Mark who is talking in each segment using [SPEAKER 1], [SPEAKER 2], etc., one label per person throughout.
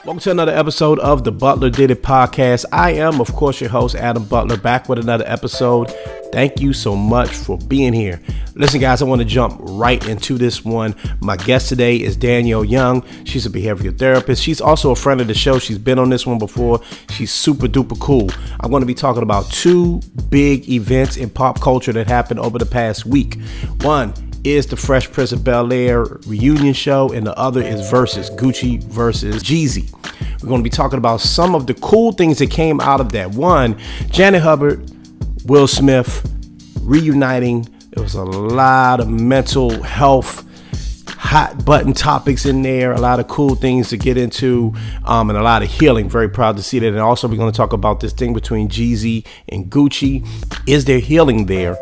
[SPEAKER 1] Welcome to another episode of the Butler Did It podcast. I am, of course, your host, Adam Butler, back with another episode. Thank you so much for being here. Listen, guys, I want to jump right into this one. My guest today is Danielle Young. She's a behavioral therapist. She's also a friend of the show. She's been on this one before. She's super duper cool. I'm going to be talking about two big events in pop culture that happened over the past week. One is the Fresh Prince of Bel-Air reunion show, and the other is Gucci versus Jezzy. We're going to be talking about some of the cool things that came out of that. One, Janet Hubbard, Will Smith reuniting. There was a lot of mental health hot button topics in there, a lot of cool things to get into, and a lot of healing. Very proud to see that. And also we're going to talk about this thing between Jezzy and Gucci. Is there healing there?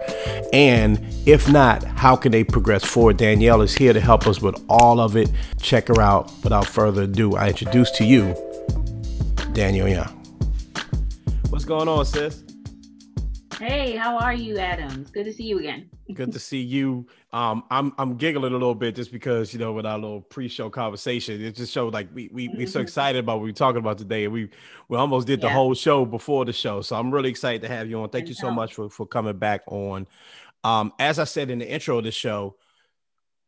[SPEAKER 1] And if not, how can they progress forward? Danielle is here to help us with all of it. Check her out. Without further ado, I introduce to you Danielle Young. What's going on, sis?
[SPEAKER 2] Hey, how are you, Adam? It's good to see you again.
[SPEAKER 1] Good to see you. I'm giggling a little bit just because, you know, with our little pre-show conversation, it just showed like we're so excited about what we're talking about today. And we almost did the whole show before the show. So I'm really excited to have you on. Thank you so much for coming back on. As I said in the intro of the show,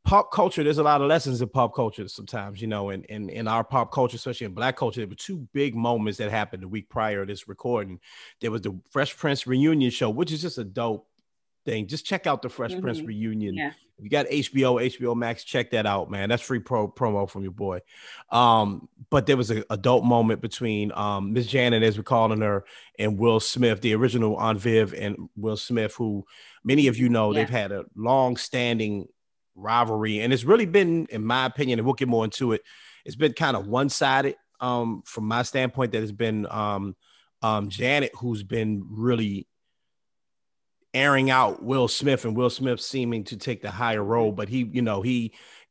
[SPEAKER 1] pop culture, there's a lot of lessons in pop culture sometimes, you know, and in our pop culture, especially in Black culture, there were two big moments that happened the week prior to this recording. There was the Fresh Prince reunion show, which is just a dope thing. Just check out the Fresh Prince reunion. Yeah. If you got HBO Max, check that out, man. That's free promo from your boy. But there was a dope moment between Miss Janet, as we're calling her, and Will Smith, the original Aunt Viv and Will Smith, who many of you know, they've had a long-standing rivalry, and it's really been, in my opinion, and we'll get more into it, it's been kind of one-sided from my standpoint. That has been Janet, who's been really airing out Will Smith, and Will Smith seeming to take the higher role, but he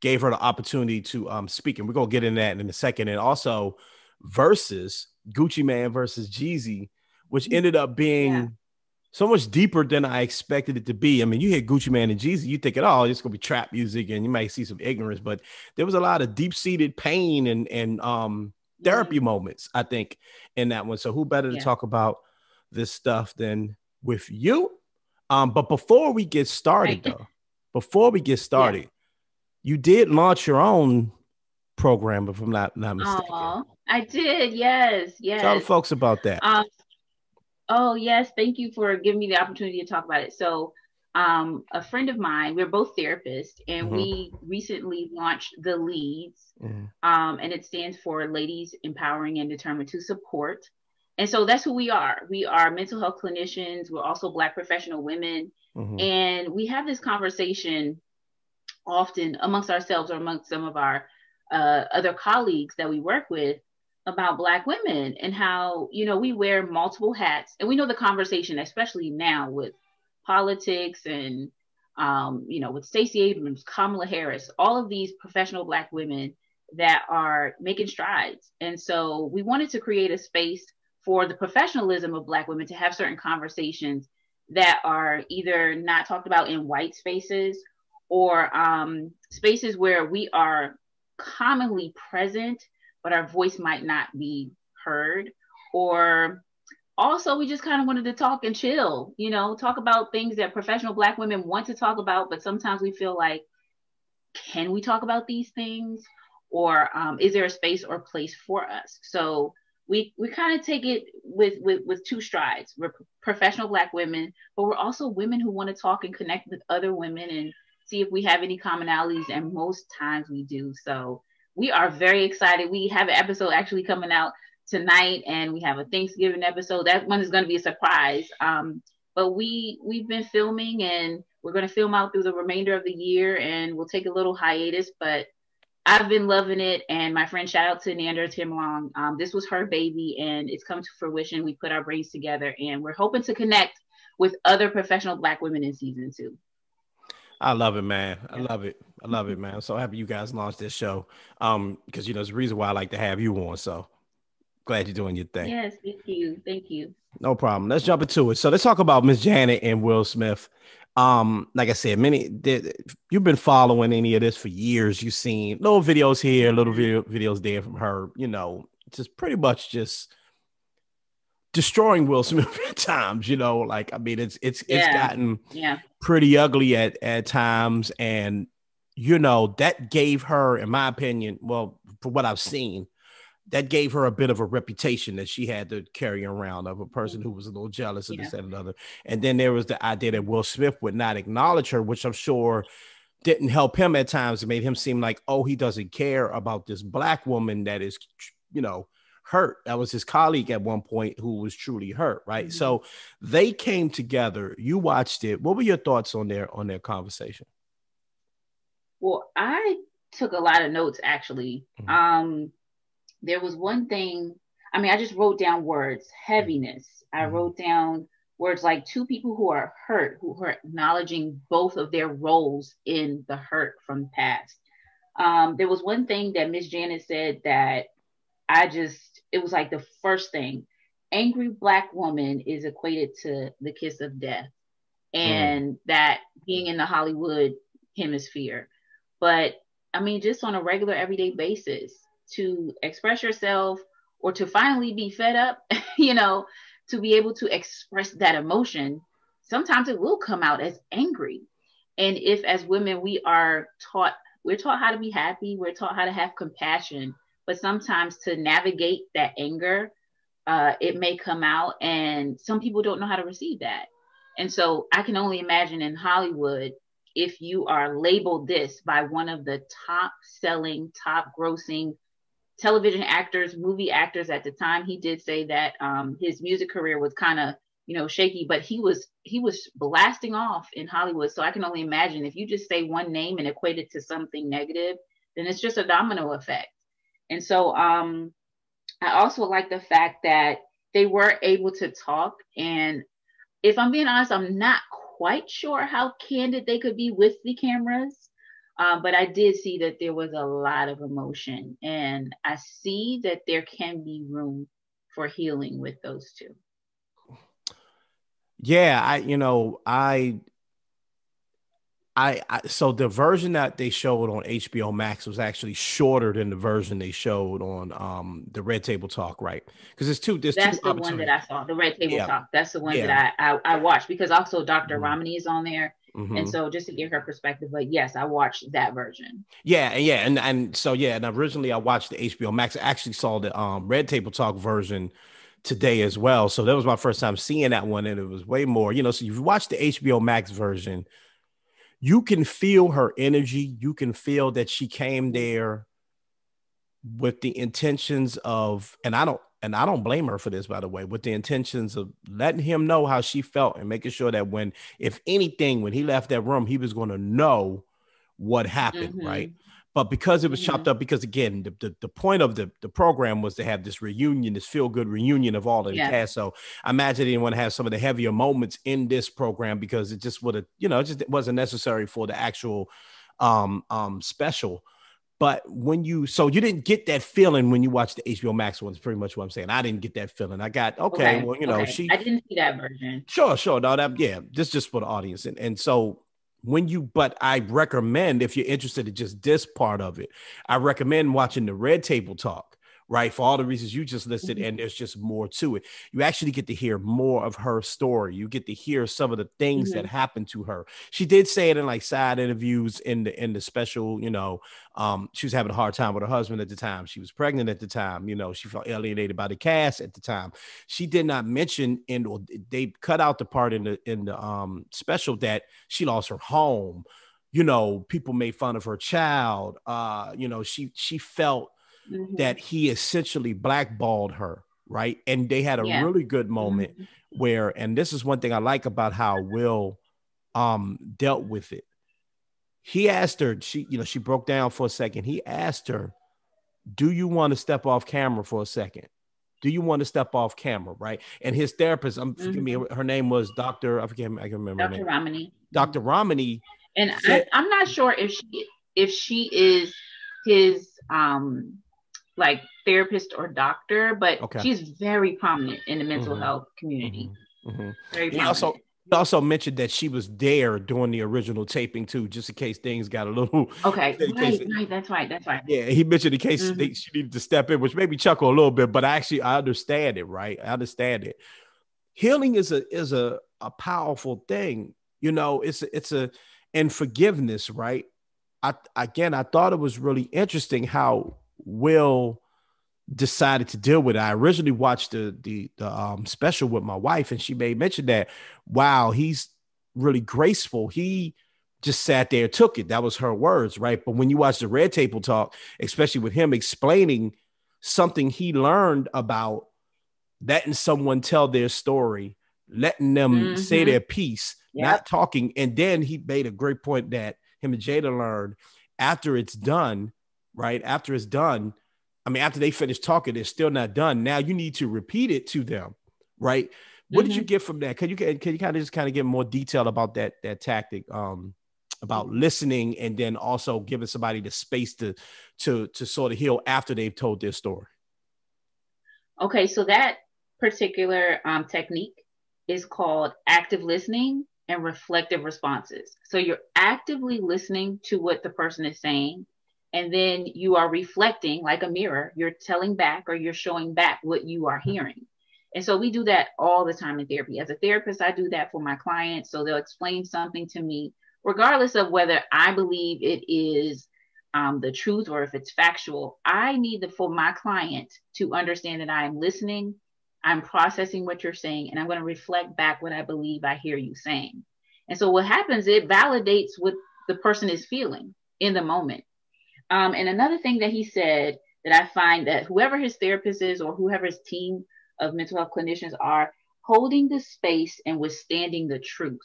[SPEAKER 1] gave her the opportunity to speak, and we're gonna get into that in a second. And also versus Gucci Mane versus Jezzy, which ended up being so much deeper than I expected it to be. I mean, you hear Gucci Mane and Jezzy, you think, oh, it's gonna be trap music, and you might see some ignorance, but there was a lot of deep-seated pain and therapy moments, I think, in that one. So who better to talk about this stuff than with you? But before we get started, you did launch your own program, if I'm not mistaken.
[SPEAKER 2] Oh, I did. Yes.
[SPEAKER 1] Tell the folks about that.
[SPEAKER 2] Oh, yes. Thank you for giving me the opportunity to talk about it. So a friend of mine, we're both therapists, and we recently launched the LEADS, and it stands for Ladies Empowering and Determined to Support. And so that's who we are. We are mental health clinicians. We're also Black professional women. And we have this conversation often amongst ourselves or amongst some of our other colleagues that we work with about Black women and how, you know, we wear multiple hats. And we know the conversation, especially now with politics and, you know, with Stacey Abrams, Kamala Harris, all of these professional Black women that are making strides. And so we wanted to create a space for the professionalism of Black women to have certain conversations that are either not talked about in white spaces or spaces where we are commonly present, but our voice might not be heard. Or also, we just kind of wanted to talk and chill, you know, talk about things that professional Black women want to talk about, but sometimes we feel like, can we talk about these things? Or is there a space or place for us? So we kind of take it with two strides. We're professional Black women, but we're also women who want to talk and connect with other women and see if we have any commonalities. And most times we do. So we are very excited. We have an episode actually coming out tonight, and we have a Thanksgiving episode. That one is going to be a surprise. But we've been filming, and we're going to film out through the remainder of the year, and we'll take a little hiatus, but I've been loving it. And my friend, shout out to Nanda Timlong. This was her baby, and it's come to fruition. We put our brains together, and we're hoping to connect with other professional Black women in season 2.
[SPEAKER 1] I love it, man. I love it, man. I'm so happy you guys launched this show. Because, you know, there's a reason why I like to have you on. So glad you're doing your thing.
[SPEAKER 2] Yes, thank you.
[SPEAKER 1] No problem. Let's jump into it. So let's talk about Miss Janet and Will Smith. Like I said, you've been following any of this for years. You've seen little videos here, little videos there from her, you know, just pretty much just destroying Will Smith at times, you know, like, I mean, it's gotten pretty ugly at times. And, you know, that gave her, in my opinion, well, for what I've seen, that gave her a bit of a reputation that she had to carry around, of a person who was a little jealous of this and another. And then there was the idea that Will Smith would not acknowledge her, which I'm sure didn't help him at times. It made him seem like, oh, he doesn't care about this black woman that is, you know, hurt. That was his colleague at one point who was truly hurt, right? So they came together. You watched it. What were your thoughts on their conversation?
[SPEAKER 2] Well, I took a lot of notes, actually. There was one thing, I mean, I just wrote down words, heaviness. I wrote down words like two people who are hurt, who are acknowledging both of their roles in the hurt from the past. There was one thing that Miss Janet said that it was like the first thing. Angry Black woman is equated to the kiss of death, and that being in the Hollywood hemisphere. But I mean, just on a regular everyday basis, to express yourself or to finally be fed up, you know, to be able to express that emotion, sometimes it will come out as angry. And if as women, we're taught how to be happy, we're taught how to have compassion, but sometimes to navigate that anger, it may come out, and some people don't know how to receive that. And so I can only imagine in Hollywood, if you are labeled this by one of the top selling, top grossing television actors, movie actors at the time. He did say that his music career was kind of, you know, shaky, but he was blasting off in Hollywood. So I can only imagine if you just say one name and equate it to something negative, then it's just a domino effect. And so I also like the fact that they were able to talk. And if I'm being honest, I'm not quite sure how candid they could be with the cameras. But I did see that there was a lot of emotion, and I see that there can be room for healing with those two.
[SPEAKER 1] Yeah, so the version that they showed on HBO Max was actually shorter than the version they showed on the Red Table Talk, right? Because
[SPEAKER 2] that's the one that I saw, the Red Table Talk. That's the one that I watched, because also Dr. Romney is on there. And so just to get her perspective, but yes, I watched that version.
[SPEAKER 1] And originally I watched the HBO Max. I actually saw the Red Table Talk version today as well. So that was my first time seeing that one, and it was way more, you know. So if you watch the HBO Max version, you can feel her energy. You can feel that she came there with the intentions of, and I don't blame her for this, by the way, with the intentions of letting him know how she felt and making sure that when he left that room, he was going to know what happened, right? But because it was chopped up, because again, the point of the program was to have this reunion, this feel-good reunion of all of the cast. So I imagine they didn't want to have some of the heavier moments in this program, because it just would have, you know, it just wasn't necessary for the actual special. But you didn't get that feeling when you watched the HBO Max one. Is pretty much what I'm saying. I didn't get that feeling. I got, okay. Well, you know,
[SPEAKER 2] I didn't see that version.
[SPEAKER 1] Sure. No, this is just for the audience. And so but I recommend, if you're interested in just this part of it, I recommend watching the Red Table Talk, right? For all the reasons you just listed, and there's just more to it. You actually get to hear more of her story. You get to hear some of the things that happened to her. She did say it in like side interviews in the special, you know, she was having a hard time with her husband at the time. She was pregnant at the time. You know, she felt alienated by the cast at the time. She did not mention, or they cut out the part in the special that she lost her home. You know, people made fun of her child. You know, she felt that he essentially blackballed her, right? And they had a really good moment where, and this is one thing I like about how Will dealt with it. He asked her, she broke down for a second. He asked her, do you want to step off camera for a second? Do you want to step off camera, right? And his therapist, forgive me, her name was Dr. I can remember
[SPEAKER 2] Dr. Romney.
[SPEAKER 1] Dr. Romney.
[SPEAKER 2] And I'm not sure if she is his like therapist or doctor, but she's very prominent in the mental health community. Very prominent.
[SPEAKER 1] He also mentioned that she was there during the original taping too, just in case things got a little.
[SPEAKER 2] Okay,
[SPEAKER 1] In case,
[SPEAKER 2] right. That's right. That's right.
[SPEAKER 1] yeah, he mentioned in case
[SPEAKER 2] Mm-hmm.
[SPEAKER 1] she needed to step in, which made me chuckle a little bit. But actually, I understand it, right? I understand it. Healing is a powerful thing. You know, it's a and forgiveness, right? I thought it was really interesting how Will decided to deal with it. I originally watched the special with my wife, and she made mention that, wow, he's really graceful. He just sat there and took it. That was her words, right? But when you watch the Red Table Talk, especially with him explaining something he learned about letting someone tell their story, letting them say
[SPEAKER 2] Mm-hmm.
[SPEAKER 1] their piece,
[SPEAKER 2] Yep.
[SPEAKER 1] not talking. And then he made a great point that him and Jada learned after it's done, right? After it's done, I mean, after they finish talking, they're still not done. Now you need to repeat it to them, right? What did you
[SPEAKER 2] Mm-hmm.
[SPEAKER 1] get from that? Can you kind of just kind of get more detail about that tactic, about listening and then also giving somebody the space to sort of heal after they've told their story?
[SPEAKER 2] Okay, so that particular technique is called active listening and reflective responses. So you're actively listening to what the person is saying, and then you are reflecting like a mirror. You're telling back or you're showing back what you are hearing. And so we do that all the time in therapy. As a therapist, I do that for my clients. So they'll explain something to me, regardless of whether I believe it is the truth or if it's factual. I need for my client to understand that I'm listening, I'm processing what you're saying, and I'm going to reflect back what I believe I hear you saying. And so what happens, it validates what the person is feeling in the moment. And another thing that he said that I find that whoever his therapist is or whoever his team of mental health clinicians are, holding the space and withstanding the truth.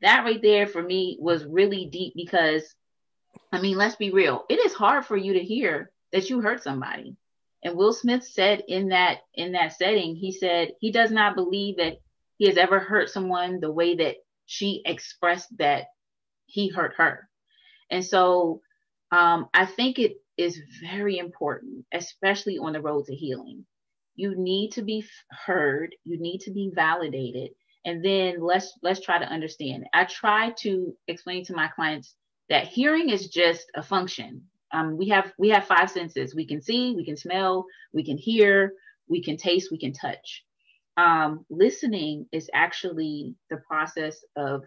[SPEAKER 2] That right there for me was really deep because, I mean, let's be real. It is hard for you to hear that you hurt somebody. And Will Smith said in that setting, he said he does not believe that he has ever hurt someone the way that she expressed that he hurt her. And so I think it is very important, especially on the road to healing. You need to be heard. You need to be validated, and then let's try to understand. I try to explain to my clients that hearing is just a function. We have five senses. We can see, we can smell, we can hear, we can taste, we can touch. Listening is actually the process of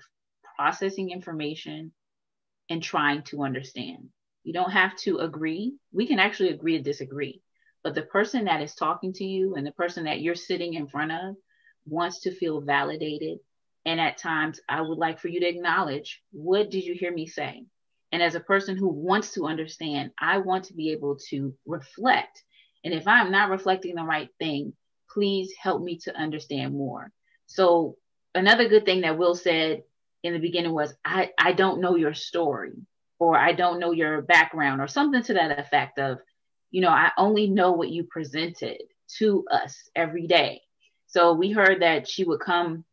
[SPEAKER 2] processing information and trying to understand. You don't have to agree. We can actually agree to disagree. But the person that is talking to you and the person that you're sitting in front of wants to feel validated. And at times, I would like for you to acknowledge, what did you hear me say? And as a person who wants to understand, I want to be able to reflect. And if I'm not reflecting the right thing, please help me to understand more. So another good thing that Will said in the beginning was, I don't know your story, or I don't know your background, or something to that effect of, I only know what you presented to us every day. So we heard that she would come,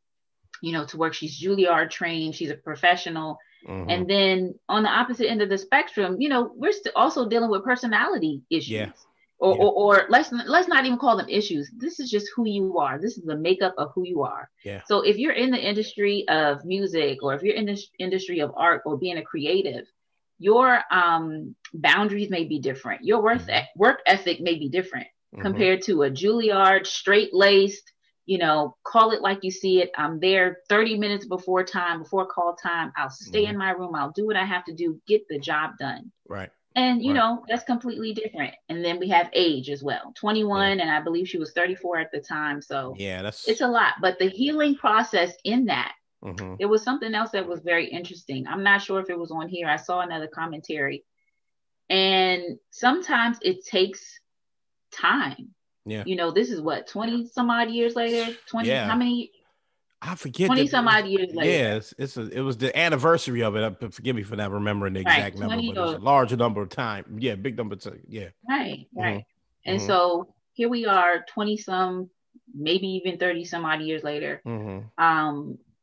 [SPEAKER 2] to work. She's Juilliard trained. She's a professional.
[SPEAKER 1] Mm-hmm.
[SPEAKER 2] And then on the opposite end of the spectrum, we're also dealing with personality issues.
[SPEAKER 1] Yeah.
[SPEAKER 2] Or let's not even call them issues. This is just who you are. This is the makeup of who you are.
[SPEAKER 1] Yeah.
[SPEAKER 2] So if you're in the industry of music, or if you're in the industry of art or being a creative, your boundaries may be different. Your work ethic may be different compared to a Juilliard, straight laced, call it like you see it. I'm there 30 minutes before call time. I'll stay in my room. I'll do what I have to do, get the job done.
[SPEAKER 1] Right.
[SPEAKER 2] And, that's completely different. And then we have age as well, 21. And I believe she was 34 at the time. So
[SPEAKER 1] yeah,
[SPEAKER 2] it's a lot. But the healing process in that,
[SPEAKER 1] Mm-hmm.
[SPEAKER 2] it was something else that was very interesting. I'm not sure if it was on here. I saw another commentary. And sometimes it takes time.
[SPEAKER 1] Yeah.
[SPEAKER 2] This is what, 20 some odd years later? 20,
[SPEAKER 1] Yeah.
[SPEAKER 2] how many?
[SPEAKER 1] I forget
[SPEAKER 2] 20
[SPEAKER 1] that.
[SPEAKER 2] some odd years later.
[SPEAKER 1] Yes, it was the anniversary of it. Forgive me for not remembering the exact number, but it's a
[SPEAKER 2] or,
[SPEAKER 1] large number of time. Yeah, big number. Yeah.
[SPEAKER 2] Right.
[SPEAKER 1] Mm-hmm.
[SPEAKER 2] And so here we are, 20 some, maybe even 30 some odd years later.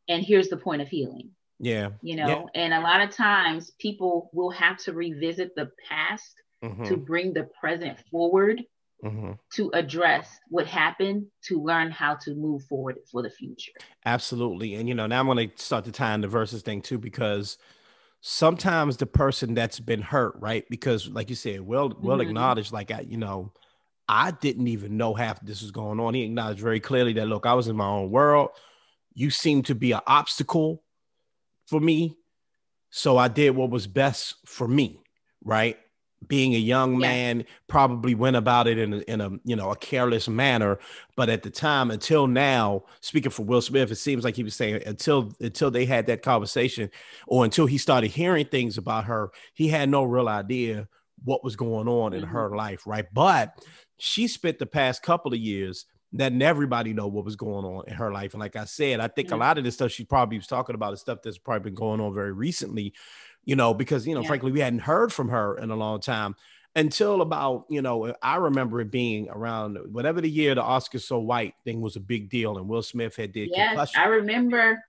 [SPEAKER 2] And here's the point of healing.
[SPEAKER 1] Yeah.
[SPEAKER 2] And a lot of times people will have to revisit the past to bring the present forward. to address what happened to learn how to move forward for the future.
[SPEAKER 1] Absolutely. And, now I'm going to start to tie in the verses thing too, because sometimes the person that's been hurt, right? Because like you said, well acknowledged, like, I didn't even know half of this was going on. He acknowledged very clearly that, look, I was in my own world. You seem to be an obstacle for me. So I did what was best for me, right? Being a young man, probably went about it in a careless manner. But at the time, until now, speaking for Will Smith, it seems like he was saying until they had that conversation, or until he started hearing things about her, he had no real idea what was going on in her life, right? But she spent the past couple of years letting everybody know what was going on in her life. And like I said, I think a lot of this stuff she probably was talking about is stuff that's probably been going on very recently, because, frankly, we hadn't heard from her in a long time until about, I remember it being around whatever the year the Oscar So White thing was a big deal. And Will Smith had did Concussion.
[SPEAKER 2] I remember.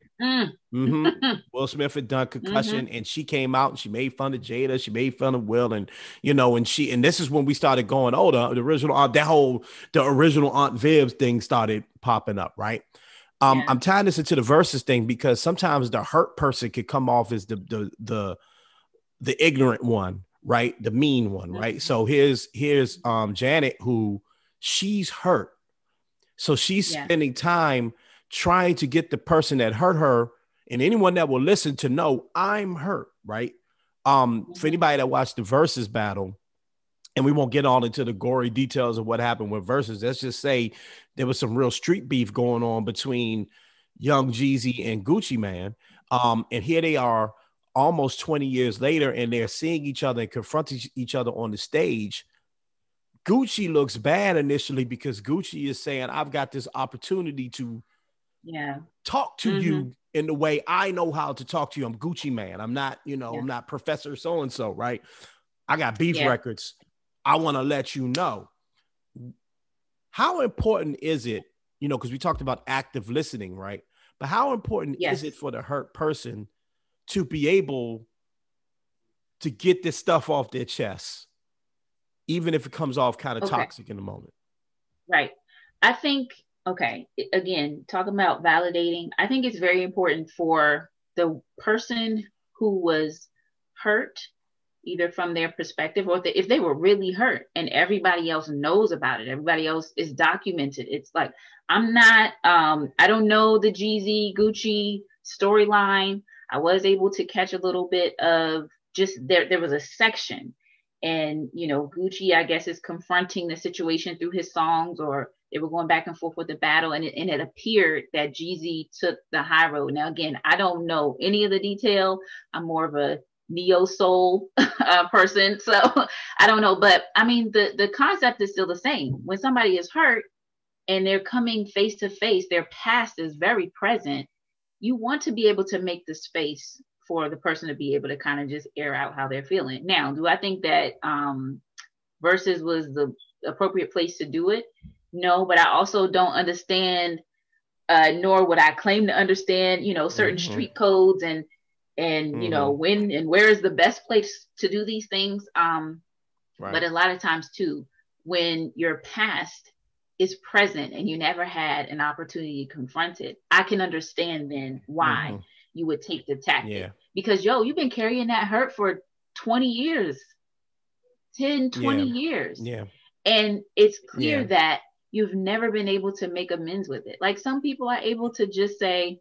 [SPEAKER 1] Will Smith had done Concussion, and she came out and she made fun of Jada. She made fun of Will, and and this is when we started going, the original Aunt, the original Aunt Viv's thing started popping up, right? I'm tying this into the verses thing because sometimes the hurt person could come off as the ignorant one, right? The mean one, right? So here's Janet, who she's hurt. So she's spending time trying to get the person that hurt her and anyone that will listen to know I'm hurt, right? For anybody that watched the versus battle, and we won't get all into the gory details of what happened with versus, let's just say there was some real street beef going on between Young Jeezy and Gucci Mane. And here they are almost 20 years later, and they're seeing each other and confronting each other on the stage. Gucci looks bad initially because Gucci is saying, I've got this opportunity to talk to you in the way I know how to talk to you. I'm Gucci Mane. I'm not, I'm not Professor so-and-so, right? I got beef records. I want to let you know. How important is it, because we talked about active listening, right? But how important is it for the hurt person to be able to get this stuff off their chest, even if it comes off kind of toxic in the moment?
[SPEAKER 2] Right. I think, again, talking about validating, I think it's very important for the person who was hurt, either from their perspective or if they were really hurt and everybody else knows about it, everybody else is documented. It's like, I don't know the Jeezy Gucci storyline. I was able to catch a little bit of just there was a section, and Gucci, I guess, is confronting the situation through his songs, or they were going back and forth with the battle, and it appeared that Jeezy took the high road. Now, again, I don't know any of the detail. I'm more of a neo soul person, so I don't know, but I mean the concept is still the same. When somebody is hurt and they're coming face to face, their past is very present. You want to be able to make the space for the person to be able to kind of just air out how they're feeling. Now, do I think that Versus was the appropriate place to do it? No, but I also don't understand, nor would I claim to understand, certain street codes and when and where is the best place to do these things. But a lot of times too, when your past is present and you never had an opportunity to confront it, I can understand then why you would take the tactic, because you've been carrying that hurt for 20 years, 10, 20 years. And it's clear that you've never been able to make amends with it. Like, some people are able to just say,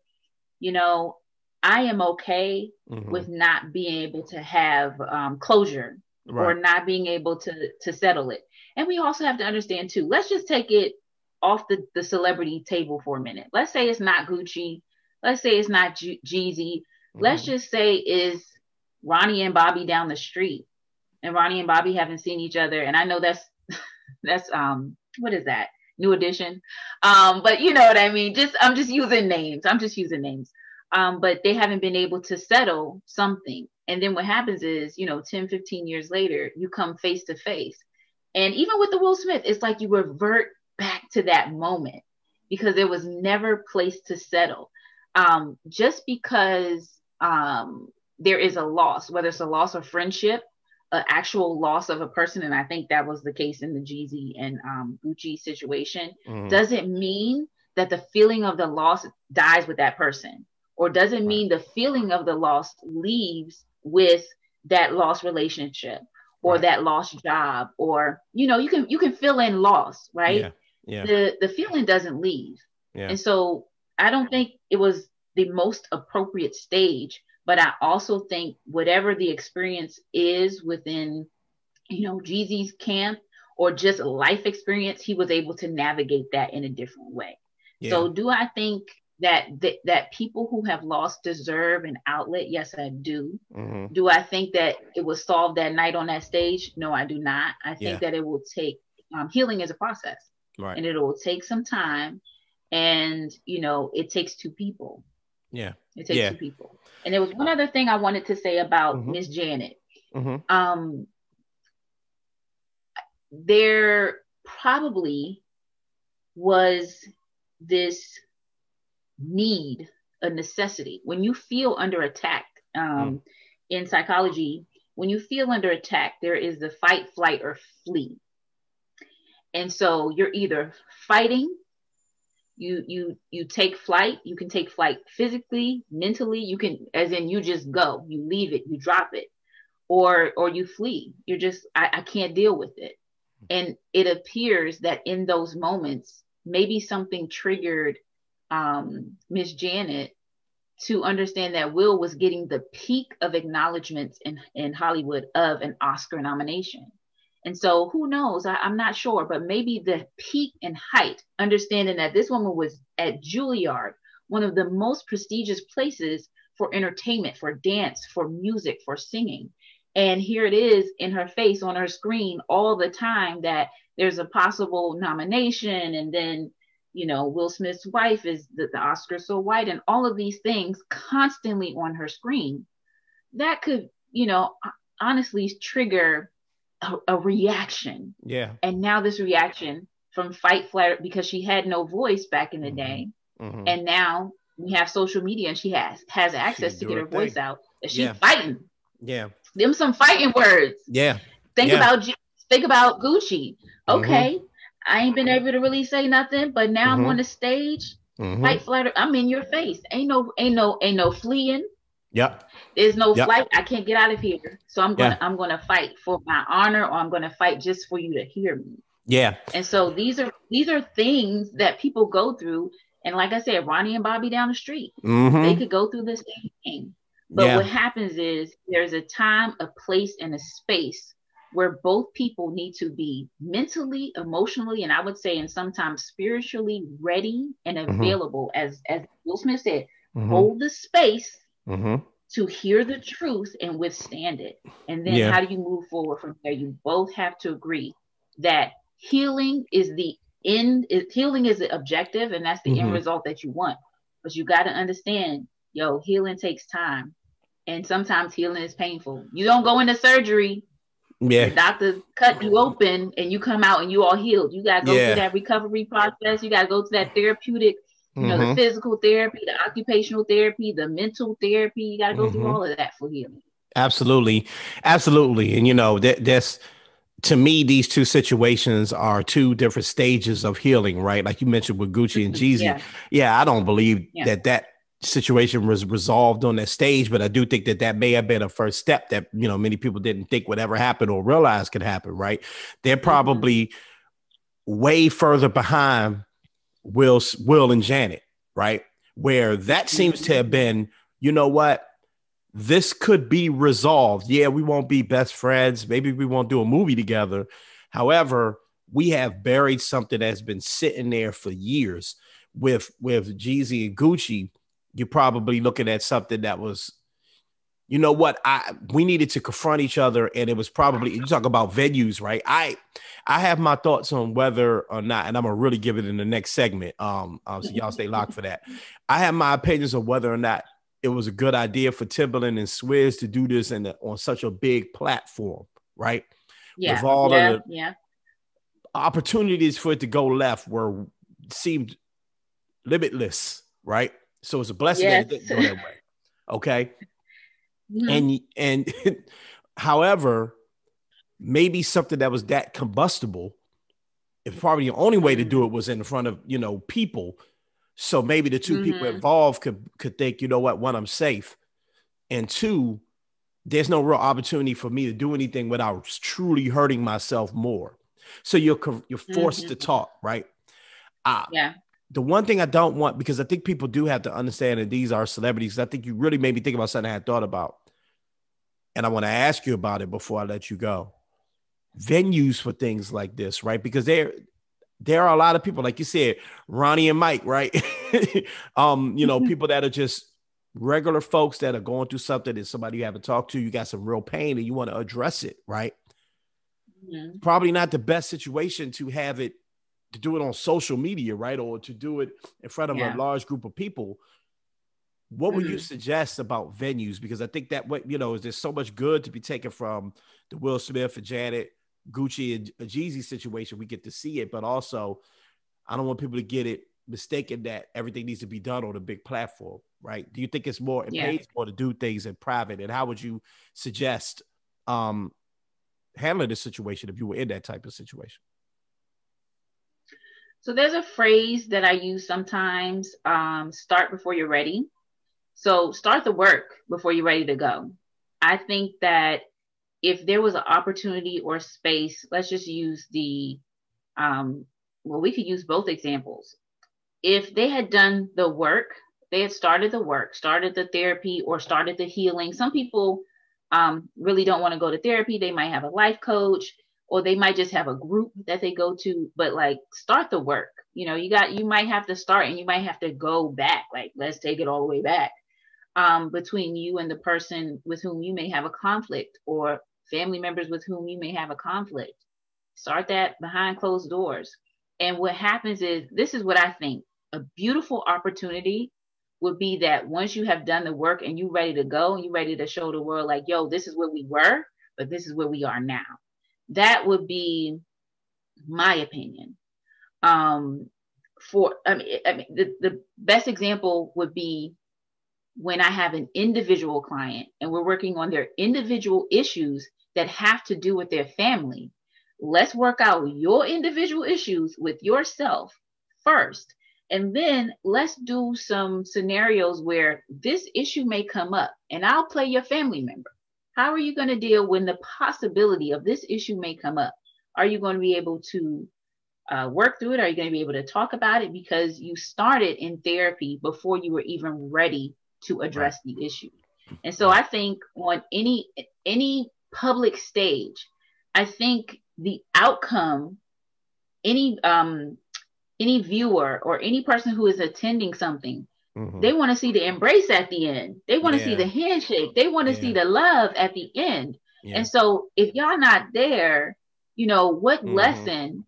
[SPEAKER 2] I am okay with not being able to have closure or not being able to settle it. And we also have to understand too, let's just take it off the celebrity table for a minute. Let's say it's not Gucci. Let's say it's not Jeezy. Let's just say it's Ronnie and Bobby down the street, and Ronnie and Bobby haven't seen each other. And I know that's what is that? New Edition. But you know what I mean? I'm just using names. But they haven't been able to settle something. And then what happens is, 10, 15 years later, you come face to face. And even with the Will Smith, it's like you revert back to that moment because there was never place to settle. Just because there is a loss, whether it's a loss of friendship, an actual loss of a person, and I think that was the case in the Jezzy and Gucci situation, doesn't mean that the feeling of the loss dies with that person, or doesn't mean the feeling of the loss leaves with that lost relationship or that lost job, or you can fill in loss, right? The feeling doesn't leave. And so I don't think it was the most appropriate stage, but I also think whatever the experience is within Jeezy's camp or just life experience, he was able to navigate that in a different way. So do I think that people who have lost deserve an outlet? Yes, I do. Do I think that it was solved that night on that stage? No, I do not. I think that it will take healing as a process, and it will take some time, and it takes two people. It takes two people. And there was one other thing I wanted to say about Miss Janet. There probably was this need, a necessity. When you feel under attack, in psychology, when you feel under attack, there is the fight, flight, or flee. And so you're either fighting, you take flight. You can take flight physically, mentally. You can, as in you just go, you leave it, you drop it, or you flee. You're just, I can't deal with it. And it appears that in those moments, maybe something triggered Miss Janet to understand that Will was getting the peak of acknowledgments in Hollywood of an Oscar nomination. And so who knows, I'm not sure, but maybe the peak and height, understanding that this woman was at Juilliard, one of the most prestigious places for entertainment, for dance, for music, for singing. And here it is in her face on her screen all the time that there's a possible nomination. And then, Will Smith's wife is the Oscar so white, and all of these things constantly on her screen. That could, honestly trigger a reaction. And now this reaction from fight, flight, because she had no voice back in the day. And now we have social media and she has access to get her voice out. That she's fighting. Them some fighting words. Think about Gucci. Okay. I ain't been able to really say nothing, but now I'm on the stage. Fight, flight, I'm in your face. Ain't no fleeing. There's no flight. I can't get out of here. So I'm gonna fight for my honor, or I'm gonna fight just for you to hear me. And so these are things that people go through. And like I said, Ronnie and Bobby down the street, they could go through the same thing. But what happens is there's a time, a place, and a space where both people need to be mentally, emotionally, and I would say, and sometimes spiritually ready and available, as Will Smith said, hold the space to hear the truth and withstand it. And then how do you move forward from there? You both have to agree that healing is the end. Healing is the objective, and that's the end result that you want. But you got to understand, healing takes time. And sometimes healing is painful. You don't go into surgery. The doctor cut you open and you come out and you all healed. You got to go through that recovery process. You got to go through that therapeutic, the physical therapy, the occupational therapy, the mental therapy. You got to go through all of that for healing.
[SPEAKER 1] Absolutely. And, that's, to me, these two situations are two different stages of healing, right? Like you mentioned with Gucci and Jezzy. I don't believe that situation was resolved on that stage, but I do think that may have been a first step that many people didn't think would ever happen or realize could happen. Right? They're probably way further behind Will and Janet, right? Where that seems to have been, this could be resolved. Yeah, we won't be best friends. Maybe we won't do a movie together. However, we have buried something that's been sitting there for years. With Jezzy and Gucci, you're probably looking at something that was, we needed to confront each other. And it was probably, you talk about venues, right? I have my thoughts on whether or not, and I'm going to really give it in the next segment. So y'all stay locked for that. I have my opinions of whether or not it was a good idea for Timbaland and Swizz to do this on such a big platform, right? With all of the opportunities for it to go left seemed limitless, right? So it's a blessing that it didn't go that way. Okay. And however, maybe something that was that combustible, if probably the only way to do it was in front of, you know, people. So maybe the two people involved could think, you know what, one, I'm safe. And two, there's no real opportunity for me to do anything without truly hurting myself more. So you're forced to talk, right? The one thing I don't want, because I think people do have to understand that these are celebrities. I think you really made me think about something I had thought about. And I want to ask you about it before I let you go. Venues for things like this, right? Because there are a lot of people, like you said, Ronnie and Mike, right? You know, people that are just regular folks that are going through something and somebody you haven't talked to, you got some real pain and you want to address it, right? Probably not the best situation to have it, to do it on social media, right? Or to do it in front of a large group of people. What would you suggest about venues? Because I think that, what, you know, is there's so much good to be taken from the Will Smith and Janet Gucci and Jezzy situation. We get to see it, but also I don't want people to get it mistaken that everything needs to be done on a big platform, right? Do you think it's more, it pays more to do things in private? And how would you suggest handling this situation if you were in that type of situation?
[SPEAKER 2] So there's a phrase that I use sometimes, start before you're ready. So start the work before you're ready to go. I think that if there was an opportunity or space, let's just use the, well, we could use both examples. If they had done the work, they had started the work, started the therapy or started the healing. Some people really don't want to go to therapy. They might have a life coach, or they might just have a group that they go to, but like start the work. You know, you might have to start and you might have to go back. Like, let's take it all the way back between you and the person with whom you may have a conflict, or family members with whom you may have a conflict. Start that behind closed doors. And what happens is, this is what I think, a beautiful opportunity would be that once you have done the work and you're ready to go and you're ready to show the world, like, yo, this is where we were, but this is where we are now. That would be my opinion. The best example would be when I have an individual client and we're working on their individual issues that have to do with their family. Let's work out your individual issues with yourself first. And then let's do some scenarios where this issue may come up and I'll play your family member. How are you going to deal when the possibility of this issue may come up? Are you going to be able to work through it? Are you going to be able to talk about it? Because you started in therapy before you were even ready to address the issue. And so I think on any public stage, I think the outcome, any viewer or any person who is attending something, they want to see the embrace at the end. They want to see the handshake. They want to see the love at the end. And so if y'all not there, you know, what lesson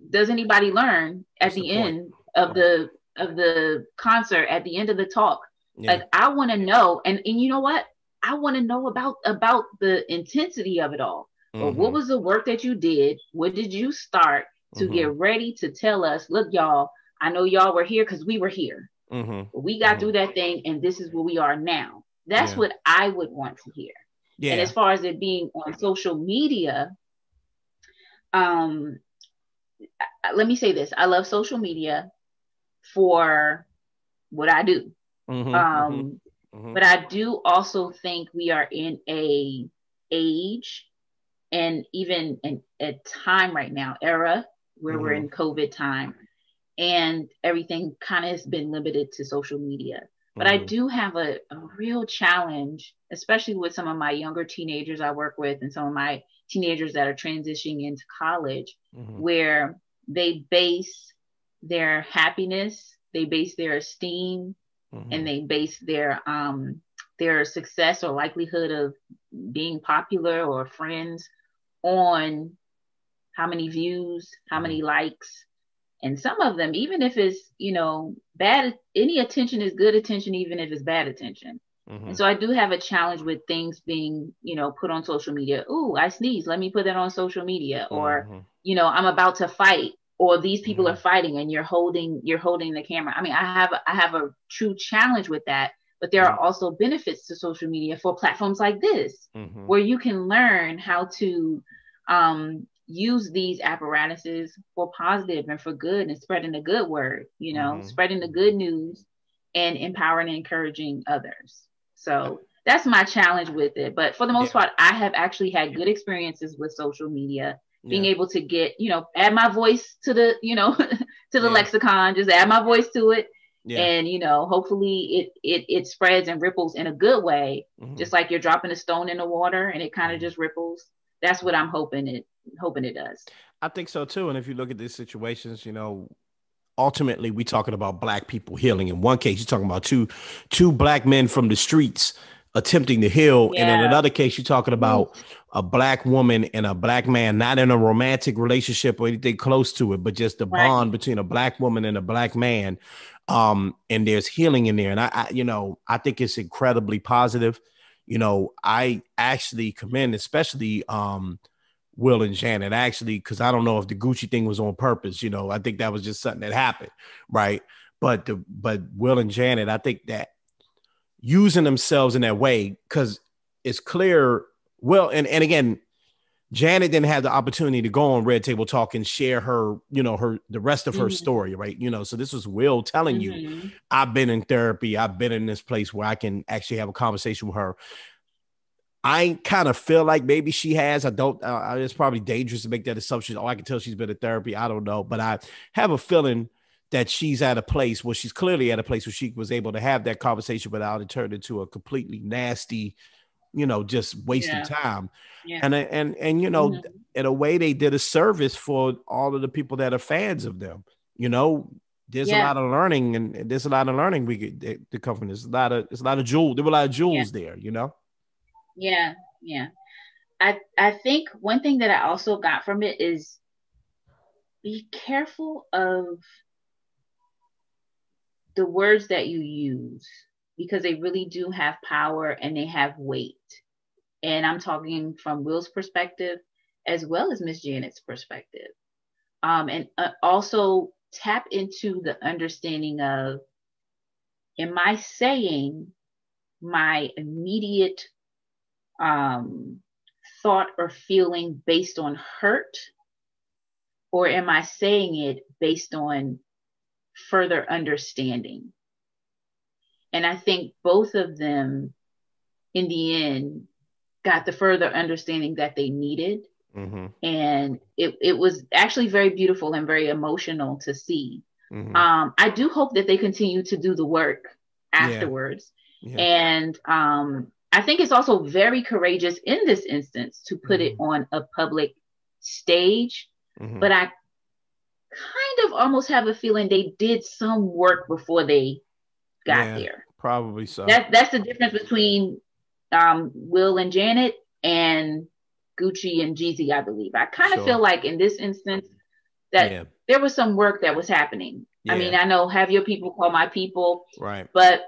[SPEAKER 2] does anybody learn at the end of the concert, at the end of the talk? Like, I want to know, and you know what? I want to know about the intensity of it all. Or what was the work that you did? What did you start to get ready to tell us, look, y'all, I know y'all were here because we were here. But we got through that thing, and this is where we are now. That's what I would want to hear. And as far as it being on social media, let me say this. I love social media for what I do. But I do also think we are in a age and even in a time right now, era where we're in COVID time, and everything kind of has been limited to social media. But I do have a real challenge, especially with some of my younger teenagers I work with and some of my teenagers that are transitioning into college, where they base their happiness, they base their esteem, and they base their success or likelihood of being popular or friends on how many views, how many likes. And some of them, even if it's, you know, bad, any attention is good attention, even if it's bad attention. And so I do have a challenge with things being, you know, put on social media. Ooh, I sneeze. Let me put that on social media. Or, you know, I'm about to fight, or these people are fighting and you're holding the camera. I mean, I have a true challenge with that, but there are also benefits to social media for platforms like this, where you can learn how to use these apparatuses for positive and for good and spreading the good word, you know, spreading the good news and empowering and encouraging others. So that's my challenge with it. But for the most part, I have actually had good experiences with social media, being able to get, you know, add my voice to the, you know, to the lexicon, just add my voice to it. And, you know, hopefully it spreads and ripples in a good way, just like you're dropping a stone in the water and it kind of just ripples. That's what I'm hoping it does.
[SPEAKER 1] I think so too. And if you look at these situations, you know, ultimately we're talking about black people healing. In one case, you're talking about two black men from the streets attempting to heal. And in another case, you're talking about a black woman and a black man, not in a romantic relationship or anything close to it, but just the bond between a black woman and a black man. And there's healing in there. And I you know, I think it's incredibly positive. You know, I actually commend, especially Will and Janet, actually, because I don't know if the Gucci thing was on purpose. You know, I think that was just something that happened, right? But Will and Janet, I think that using themselves in that way, because it's clear. Well, and again, Janet didn't have the opportunity to go on Red Table Talk and share her, you know, the rest of her story, right? You know, so this was Will telling you, I've been in therapy. I've been in this place where I can actually have a conversation with her. I kind of feel like maybe she has. I don't. It's probably dangerous to make that assumption. Oh, I can tell she's been in therapy. I don't know, but I have a feeling that she's at a place where she's clearly at a place where she was able to have that conversation without it turning into a completely nasty, you know, just wasting time. And you know, in a way, they did a service for all of the people that are fans of them. You know, there's a lot of learning, and there's a lot of learning we get to come from this. It's a lot of jewels. There were a lot of jewels there. You know.
[SPEAKER 2] Yeah. I think one thing that I also got from it is be careful of the words that you use, because they really do have power and they have weight. And I'm talking from Will's perspective as well as Miss Janet's perspective. And also tap into the understanding of, am I saying my immediate thought or feeling based on hurt, or am I saying it based on further understanding? And I think both of them in the end got the further understanding that they needed. And it was actually very beautiful and very emotional to see. I do hope that they continue to do the work afterwards. And I think it's also very courageous in this instance to put it on a public stage, but I kind of almost have a feeling they did some work before they got there.
[SPEAKER 1] Probably so.
[SPEAKER 2] That's the difference between Will and Janet and Gucci and Jezzy, I believe. I kind of feel like in this instance that there was some work that was happening. I mean, I know have your people call my people,
[SPEAKER 1] right?
[SPEAKER 2] But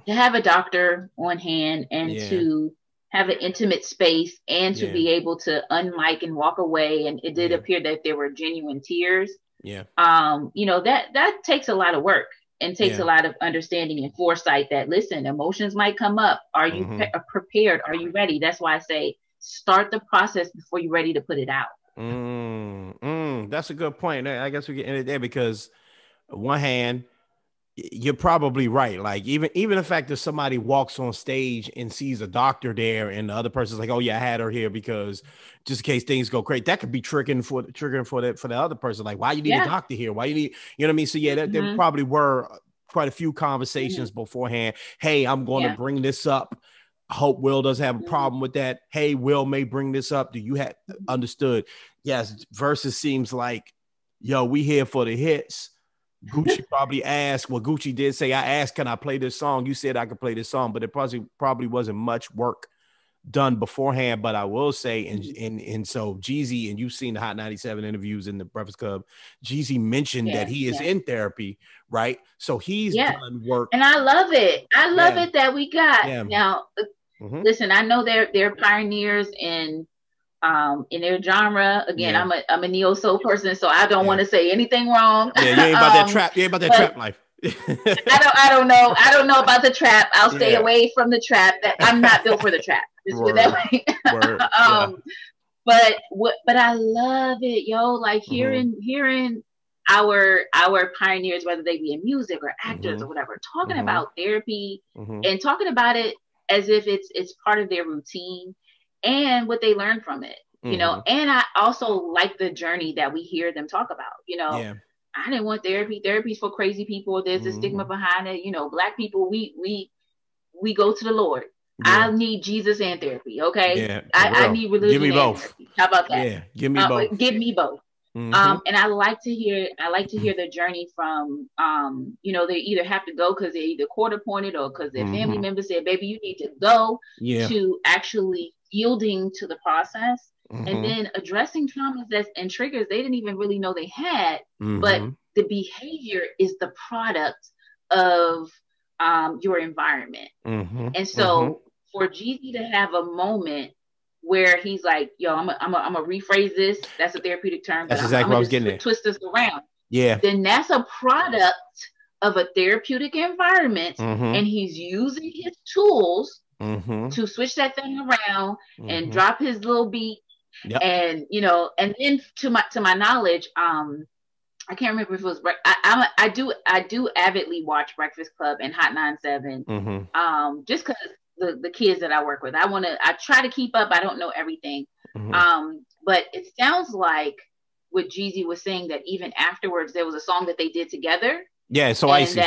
[SPEAKER 2] to have a doctor on hand and to have an intimate space and to be able to unmic and walk away, and it did appear that there were genuine tears. You know, that takes a lot of work and takes a lot of understanding and foresight that, listen, emotions might come up. Are you prepared? Are you ready? That's why I say start the process before you're ready to put it out.
[SPEAKER 1] That's a good point. I guess we get into there because on one hand, you're probably right. Like even the fact that somebody walks on stage and sees a doctor there and the other person's like, oh yeah, I had her here because just in case things go crazy, that could be triggering for the other person. Like, why you need a doctor here? Why you need, you know what I mean? So there probably were quite a few conversations beforehand. Hey, I'm going to bring this up. I hope Will doesn't have a problem with that. Hey, Will may bring this up. Do you have understood? Yes. Versus seems like, yo, we here for the hits. Gucci probably asked, well, Gucci did say, I asked, can I play this song? You said I could play this song, but it probably wasn't much work done beforehand. But I will say, and so Jezzy, and you've seen the Hot 97 interviews in the Breakfast Club, Jezzy mentioned that he is in therapy, right? So he's done work.
[SPEAKER 2] And I love it. I love it that we got. Now, listen, I know they're pioneers in their genre. Again, I'm a neo soul person, so I don't want to say anything wrong.
[SPEAKER 1] Yeah, you ain't about that trap. You ain't about that trap life.
[SPEAKER 2] I don't know. I don't know about the trap. I'll stay away from the trap. That I'm not built for the trap. Just put that way. but I love it, yo. Like hearing our pioneers, whether they be in music or actors or whatever, talking about therapy and talking about it as if it's part of their routine and what they learn from it, you know. And I also like the journey that we hear them talk about, you know.
[SPEAKER 1] Yeah.
[SPEAKER 2] I didn't want therapy. Therapy's for crazy people. There's a stigma behind it. You know, Black people, we go to the Lord.
[SPEAKER 1] Yeah.
[SPEAKER 2] I need Jesus and therapy. Okay.
[SPEAKER 1] Yeah.
[SPEAKER 2] I need religion
[SPEAKER 1] Give me
[SPEAKER 2] and
[SPEAKER 1] both.
[SPEAKER 2] therapy. How about that?
[SPEAKER 1] Yeah. Give me both.
[SPEAKER 2] Give me both. And I like to hear the journey from, you know, they either have to go because they're either court appointed or because their family members said, baby, you need to go, to actually yielding to the process and then addressing traumas and triggers they didn't even really know they had, but the behavior is the product of your environment. And so for Jeezy to have a moment where he's like, yo, I'm gonna rephrase this. That's a therapeutic term.
[SPEAKER 1] That's
[SPEAKER 2] but
[SPEAKER 1] exactly
[SPEAKER 2] I'm
[SPEAKER 1] what I was
[SPEAKER 2] gonna
[SPEAKER 1] getting at.
[SPEAKER 2] twist this around.
[SPEAKER 1] Yeah.
[SPEAKER 2] Then that's a product of a therapeutic environment, and he's using his tools to switch that thing around and drop his little beat. Yep. And you know, and then to my knowledge, I can't remember if it was I do avidly watch Breakfast Club and Hot 97, just because the kids that I work with, I try to keep up. I don't know everything, but it sounds like what Jeezy was saying, that even afterwards there was a song that they did together.
[SPEAKER 1] Yeah, so I see.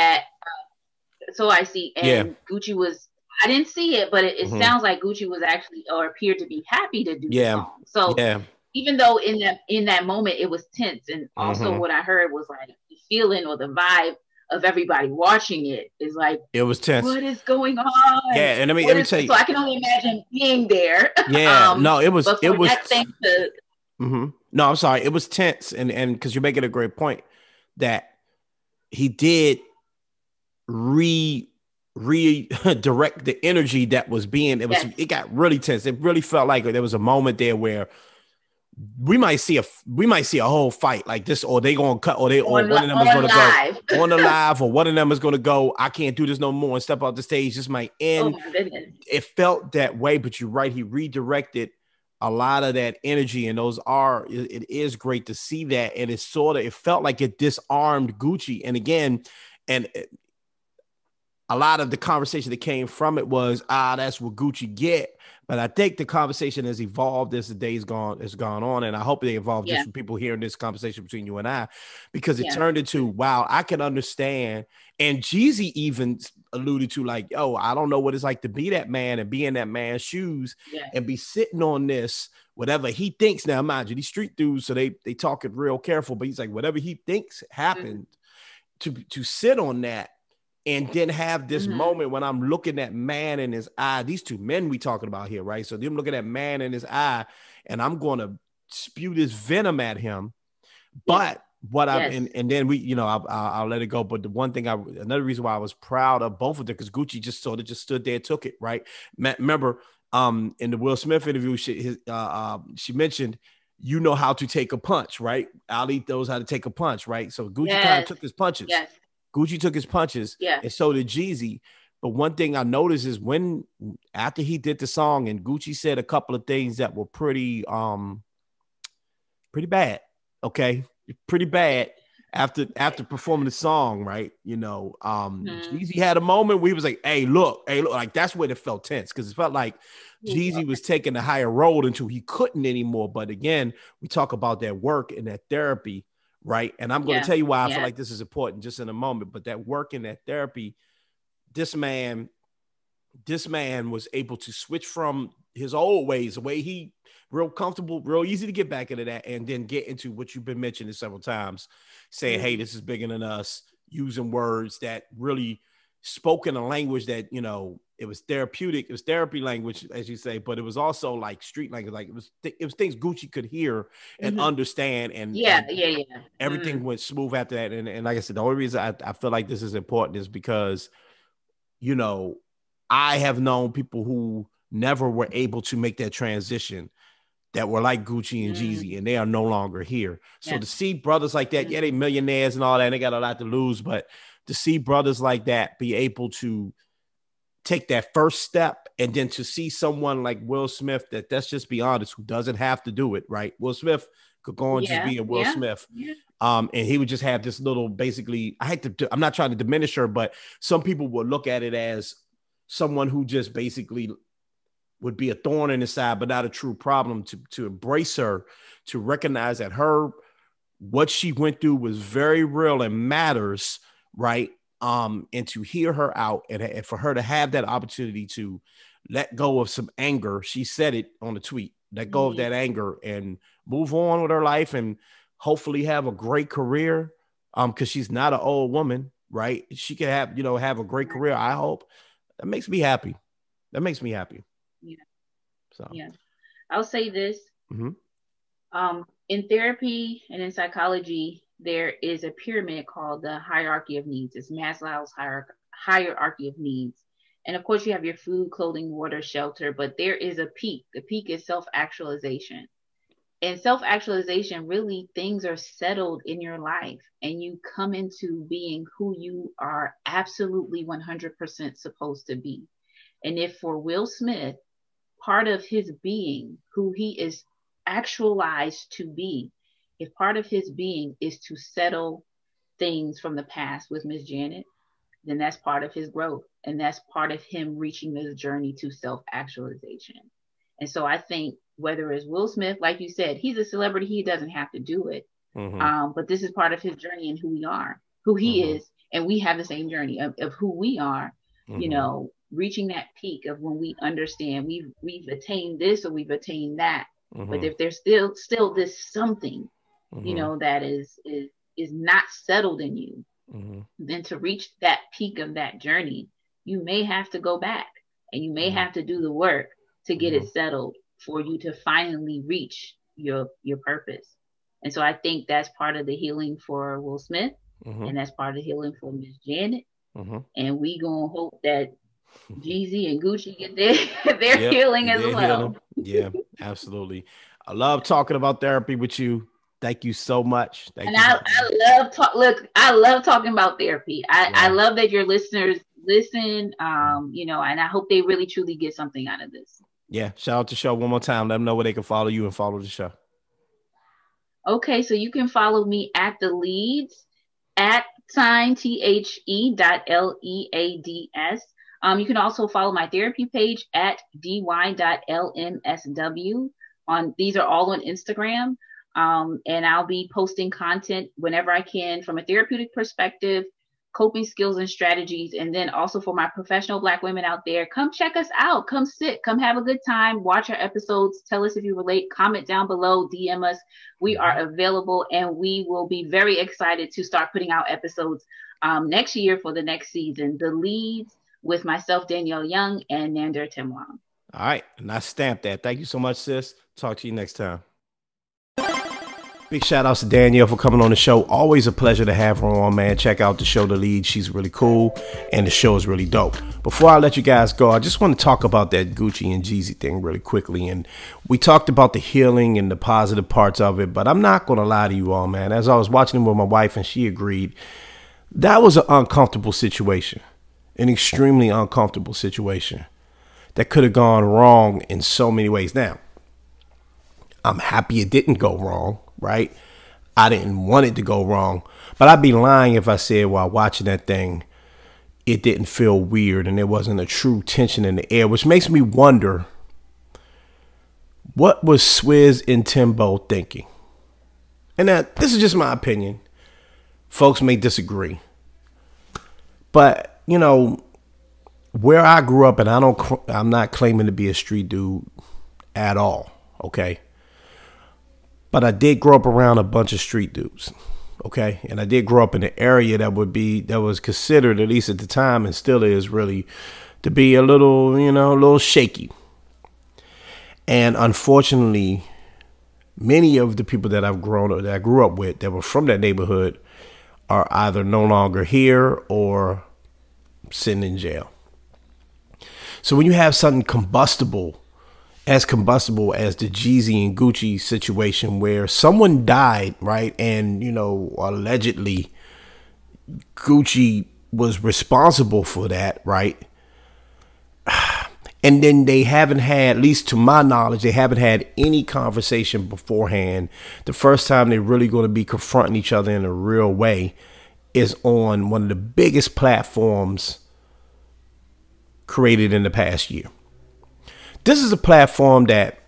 [SPEAKER 2] So I see, and Gucci was. I didn't see it, but it sounds like Gucci was actually, or appeared to be happy to do the song. So even though in that moment it was tense, and also what I heard was like the feeling or the vibe of everybody watching it is like,
[SPEAKER 1] it was tense.
[SPEAKER 2] What is going on?
[SPEAKER 1] Yeah, and let me tell you.
[SPEAKER 2] So I can only imagine being there.
[SPEAKER 1] Yeah, no, it was
[SPEAKER 2] that thing to.
[SPEAKER 1] No, I'm sorry, it was tense, and because you're making a great point that he did redirect the energy that was being. It got really tense. It really felt like there was a moment there where we might see a whole fight like this, or they gonna cut, or one of them is gonna go on the live, or one of them is gonna go, I can't do this no more, and step off the stage. This might end.
[SPEAKER 2] Oh my goodness.
[SPEAKER 1] It felt that way, but you're right. He redirected a lot of that energy, and it is great to see that. And it felt like it disarmed Gucci. And again, a lot of the conversation that came from it was, that's what Gucci get. But I think the conversation has evolved as the days has gone on. And I hope they evolve just for people hearing this conversation between you and I, because it turned into, wow, I can understand. And Jeezy even alluded to like, yo, I don't know what it's like to be that man and be in that man's shoes and be sitting on this, whatever he thinks. Now, mind you, these street dudes, so they talk it real careful, but he's like, whatever he thinks happened, to sit on that. And then have this moment when I'm looking at man in his eye. These two men we talking about here, right? So them looking at man in his eye, and I'm going to spew this venom at him. But and then we, you know, I'll let it go. But the one thing another reason why I was proud of both of them, because Gucci just sort of just stood there, took it, right? Remember, in the Will Smith interview, she mentioned, you know how to take a punch, right? Ali knows how to take a punch, right? So Gucci kind of took his punches. Yes. Gucci took his punches, and so did Jeezy. But one thing I noticed is after he did the song, and Gucci said a couple of things that were pretty bad. Okay, pretty bad after performing the song, right? You know, Jeezy had a moment where he was like, hey, look, like that's where it felt tense, because it felt like Jeezy was taking the higher road until he couldn't anymore. But again, we talk about that work and that therapy. Right. And I'm going to tell you why I feel like this is important just in a moment. But that work in that therapy, this man was able to switch from his old ways, the way he real comfortable, real easy to get back into that, and then get into what you've been mentioning several times, saying, hey, this is bigger than us, using words that really spoke in a language that, you know, it was therapeutic. It was therapy language, as you say, but it was also like street language. Like it was things Gucci could hear and understand. And everything went smooth after that. And like I said, the only reason I feel like this is important is because, you know, I have known people who never were able to make that transition, that were like Gucci and Jeezy, and they are no longer here. So to see brothers like that, they millionaires and all that, and they got a lot to lose, but to see brothers like that be able to take that first step, and then to see someone like Will Smith, that's just be honest, who doesn't have to do it, right? Will Smith could go and just be a Will Smith.
[SPEAKER 2] Yeah.
[SPEAKER 1] And he would just have this little, basically, I'm not trying to diminish her, but some people would look at it as someone who just basically would be a thorn in the side, but not a true problem. To embrace her, to recognize that what she went through was very real and matters, right? And to hear her out, and for her to have that opportunity to let go of some anger. She said it on the tweet, let go of that anger and move on with her life, and hopefully have a great career. Because she's not an old woman, right? She can have, have a great career. I hope. That makes me happy.
[SPEAKER 2] Yeah.
[SPEAKER 1] So
[SPEAKER 2] yeah. I'll say this. In therapy and in psychology, there is a pyramid called the hierarchy of needs. It's Maslow's hierarchy of needs. And of course, you have your food, clothing, water, shelter, but there is a peak. The peak is self-actualization. And self-actualization, really, things are settled in your life and you come into being who you are absolutely 100% supposed to be. And if for Will Smith, part of his being, who he is actualized to be, if part of his being is to settle things from the past with Miss Janet, then that's part of his growth. And that's part of him reaching this journey to self-actualization. And so I think whether it's Will Smith, like you said, he's a celebrity, he doesn't have to do it. But this is part of his journey and who we are, who he is. And we have the same journey of who we are, reaching that peak of when we understand we've attained this or we've attained that. But if there's still this something, that is not settled in you, then to reach that peak of that journey, you may have to go back and you may have to do the work to get it settled for you to finally reach your purpose. And so I think that's part of the healing for Will Smith, and that's part of the healing for Miss Janet. And we gonna hope that Jezzy and Gucci get their healing as well.
[SPEAKER 1] Yeah, absolutely. I love talking about therapy with you. Thank you so much.
[SPEAKER 2] I love talking about therapy. I love that your listeners listen, and I hope they really truly get something out of this.
[SPEAKER 1] Yeah. Shout out to the show one more time. Let them know where they can follow you and follow the show.
[SPEAKER 2] Okay. So you can follow me at The Leads at THE.LEADS. You can also follow my therapy page at dy.lmsw. These are all on Instagram. And I'll be posting content whenever I can from a therapeutic perspective, coping skills and strategies. And then also for my professional Black women out there, come check us out. Come sit, come have a good time. Watch our episodes. Tell us if you relate. Comment down below. DM us. We are available and we will be very excited to start putting out episodes next year for the next season. The Leads with myself, Danielle Young, and Nander Timwan.
[SPEAKER 1] All right. And I stamped that. Thank you so much, sis. Talk to you next time. Big shout outs to Danielle for coming on the show. Always a pleasure to have her on, man. Check out the show, The Lead. She's really cool, and the show is really dope. Before I let you guys go, I just want to talk about that Gucci and Jezzy thing really quickly. And we talked about the healing and the positive parts of it, but I'm not going to lie to you all, man. As I was watching it with my wife, and she agreed, that was an uncomfortable situation, an extremely uncomfortable situation that could have gone wrong in so many ways. Now, I'm happy it didn't go wrong. Right? I didn't want it to go wrong, but I'd be lying if I said while watching that thing, it didn't feel weird and there wasn't a true tension in the air, which makes me wonder, what was Swizz and Timbo thinking? And this is just my opinion. Folks may disagree, but where I grew up, and I'm not claiming to be a street dude at all. Okay. But I did grow up around a bunch of street dudes, okay? And I did grow up in an area that was considered, at least at the time, and still is really, to be a little shaky. And unfortunately, many of the people that I grew up with that were from that neighborhood are either no longer here or sitting in jail. So when you have something combustible as the Jezzy and Gucci situation, where someone died, right? And, allegedly Gucci was responsible for that, right? And then they haven't had, at least to my knowledge, they haven't had any conversation beforehand. The first time they're really going to be confronting each other in a real way is on one of the biggest platforms created in the past year. This is a platform that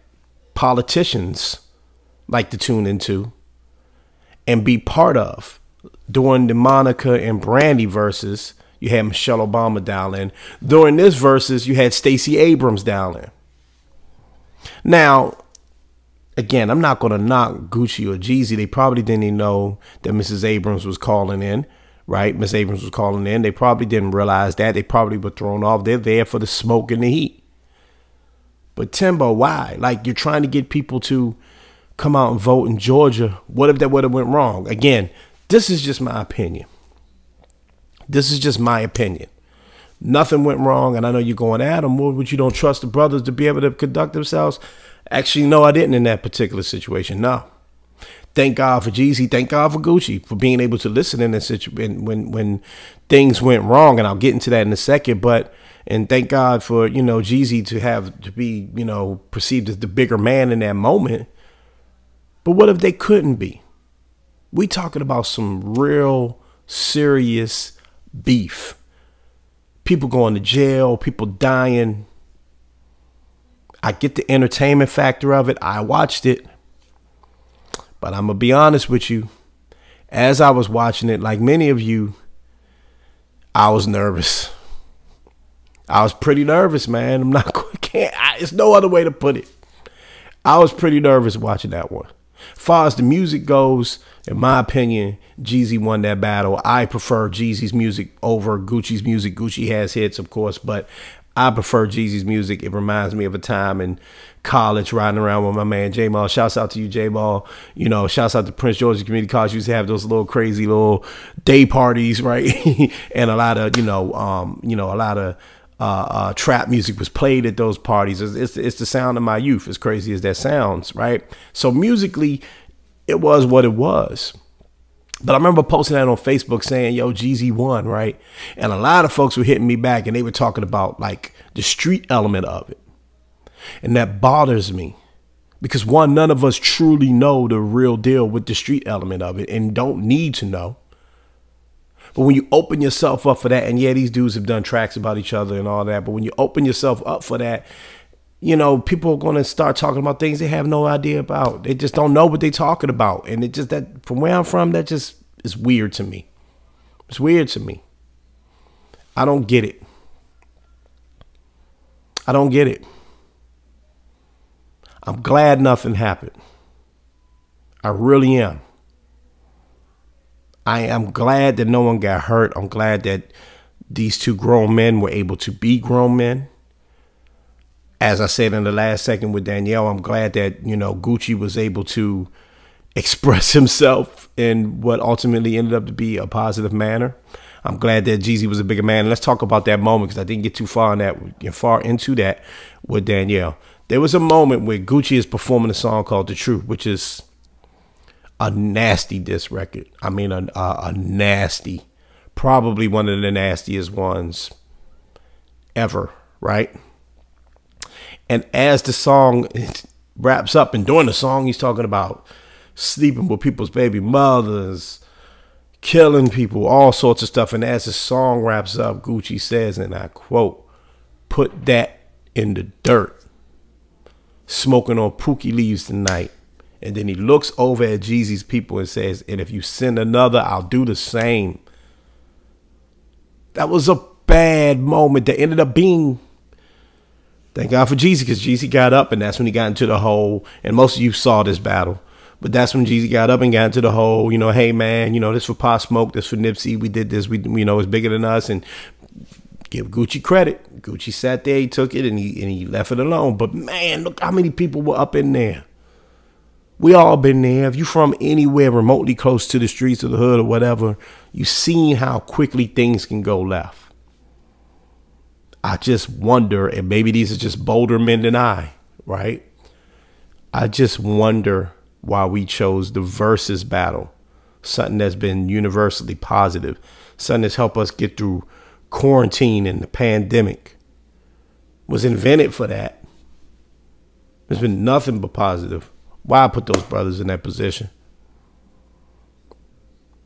[SPEAKER 1] politicians like to tune into and be part of. During the Monica and Brandy verses, you had Michelle Obama dial in. During this verses, you had Stacey Abrams dial in. Now, again, I'm not going to knock Gucci or Jezzy. They probably didn't even know that Mrs. Abrams was calling in, right? Miss Abrams was calling in. They probably didn't realize that. They probably were thrown off. They're there for the smoke and the heat. But Timbo, why? Like, you're trying to get people to come out and vote in Georgia. What if that would have went wrong? Again, this is just my opinion. This is just my opinion. Nothing went wrong, and I know you're going at them. Well, but you don't trust the brothers to be able to conduct themselves? Actually, no, I didn't in that particular situation. No. Thank God for Jezzy. Thank God for Gucci for being able to listen in this situation when things went wrong, and I'll get into that in a second. And thank God for, Jezzy to be, perceived as the bigger man in that moment. But what if they couldn't be? We talking about some real serious beef. People going to jail, people dying. I get the entertainment factor of it. I watched it. But I'm going to be honest with you. As I was watching it, like many of you, I was nervous. I was pretty nervous, man. It's no other way to put it. I was pretty nervous watching that one. As far as the music goes, in my opinion, Jezzy won that battle. I prefer Jezzy's music over Gucci's music. Gucci has hits, of course, but I prefer Jezzy's music. It reminds me of a time in college riding around with my man J-Ball. Shouts out to you, J-Ball. Shouts out to Prince George's Community College. Used to have those little crazy little day parties, right? And a lot of trap music was played at those parties. It's the sound of my youth, as crazy as that sounds, right? So musically, it was what it was. But I remember posting that on Facebook saying, yo, Jezzy won, right? And a lot of folks were hitting me back, and they were talking about like the street element of it. And that bothers me because, one, none of us truly know the real deal with the street element of it and don't need to know. But when you open yourself up for that, and yeah, these dudes have done tracks about each other and all that, but when you open yourself up for that, people are going to start talking about things they have no idea about. They just don't know what they're talking about. And it just, that from where I'm from, that just is weird to me. It's weird to me. I don't get it. I don't get it. I'm glad nothing happened. I really am. I am glad that no one got hurt. I'm glad that these two grown men were able to be grown men. As I said in the last segment with Danielle, I'm glad that, Gucci was able to express himself in what ultimately ended up to be a positive manner. I'm glad that Jezzy was a bigger man. And let's talk about that moment, because I didn't get too far into that with Danielle. There was a moment where Gucci is performing a song called The Truth, which is a nasty diss record. I mean, a nasty, probably one of the nastiest ones ever, right? And as the song wraps up, and during the song, he's talking about sleeping with people's baby mothers, killing people, all sorts of stuff. And as the song wraps up, Gucci says, and I quote, "Put that in the dirt. Smoking on Pookie leaves tonight." And then he looks over at Jezzy's people and says, "And if you send another, I'll do the same." That was a bad moment that ended up being, thank God for Jezzy, because Jezzy got up, and that's when he got into the whole, and most of you saw this battle, but that's when Jezzy got up and got into the whole, hey man, this for Pop Smoke, this for Nipsey, we did this, it's bigger than us, and give Gucci credit. Gucci sat there, he took it, and he left it alone. But man, look how many people were up in there. We all been there. If you from anywhere remotely close to the streets of the hood or whatever, you seen how quickly things can go left. I just wonder, and maybe these are just bolder men than I, right? I just wonder why we chose the versus battle, something that's been universally positive, something that's helped us get through quarantine and the pandemic, was invented for that. There's been nothing but positive. Why put those brothers in that position?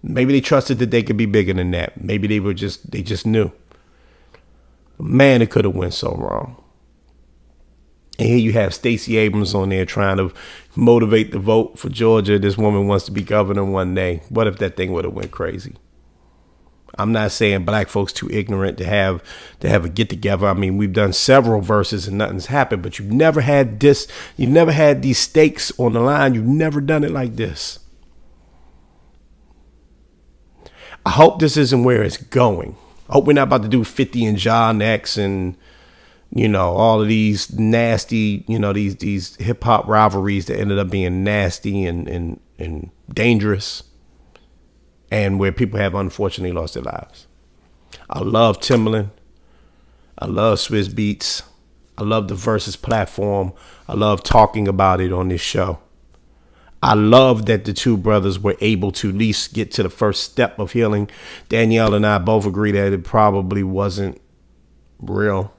[SPEAKER 1] Maybe they trusted that they could be bigger than that. Maybe they just knew. Man, it could have went so wrong. And here you have Stacey Abrams on there trying to motivate the vote for Georgia. This woman wants to be governor one day. What if that thing would have went crazy? I'm not saying black folks too ignorant to have a get together. I mean, we've done several verses and nothing's happened, but you've never had this. You've never had these stakes on the line. You've never done it like this. I hope this isn't where it's going. I hope we're not about to do 50 and John X and, you know, all of these nasty, you know, these hip hop rivalries that ended up being nasty and dangerous, and where people have unfortunately lost their lives. I love Timbaland. I love Swizz Beats. I love the Versus platform. I love talking about it on this show. I love that the two brothers were able to at least get to the first step of healing. Danielle and I both agree that it probably wasn't real.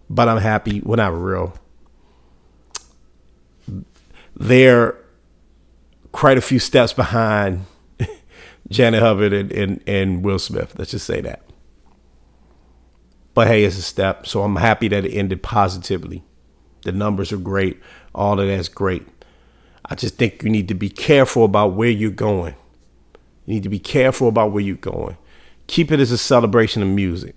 [SPEAKER 1] But I'm happy. Well, not real. They're quite a few steps behind Janet Hubbard and Will Smith. Let's just say that. But hey, it's a step. So I'm happy that it ended positively. The numbers are great. All of that's great. I just think you need to be careful about where you're going. You need to be careful about where you're going. Keep it as a celebration of music.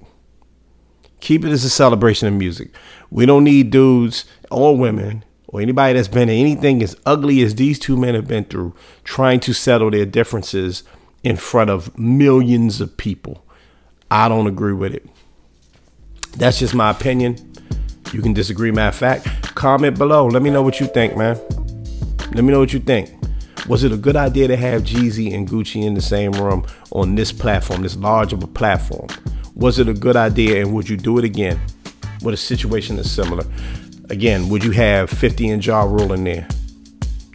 [SPEAKER 1] Keep it as a celebration of music. We don't need dudes or women or anybody that's been in anything as ugly as these two men have been through trying to settle their differences in front of millions of people. I don't agree with it. That's just my opinion. You can disagree. Matter of fact, comment below. Let me know what you think, man. Let me know what you think. Was it a good idea to have Jezzy and Gucci in the same room on this platform, this large of a platform? Was it a good idea, and would you do it again with a situation that's similar? Again, would you have 50 and Ja Rule in there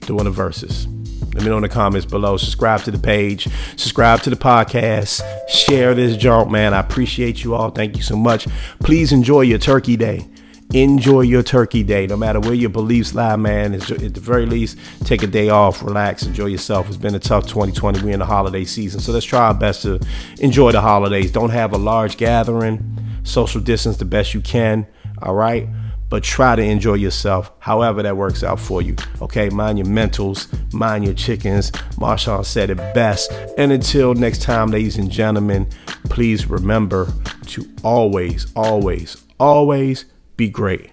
[SPEAKER 1] doing the verses? Let me know in the comments below. Subscribe to the page. Subscribe to the podcast. Share this junk, man. I appreciate you all. Thank you so much. Please enjoy your turkey day. Enjoy your turkey day. No matter where your beliefs lie, man. At the very least, take a day off, relax, enjoy yourself. It's been a tough 2020. We're in the holiday season, so let's try our best to enjoy the holidays. Don't have a large gathering. Social distance the best you can, all right? But try to enjoy yourself, however that works out for you, okay? Mind your mentals, mind your chickens. Marshawn said it best. And until next time, ladies and gentlemen, please remember to always, always, always be great.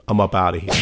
[SPEAKER 1] I'm up out of here.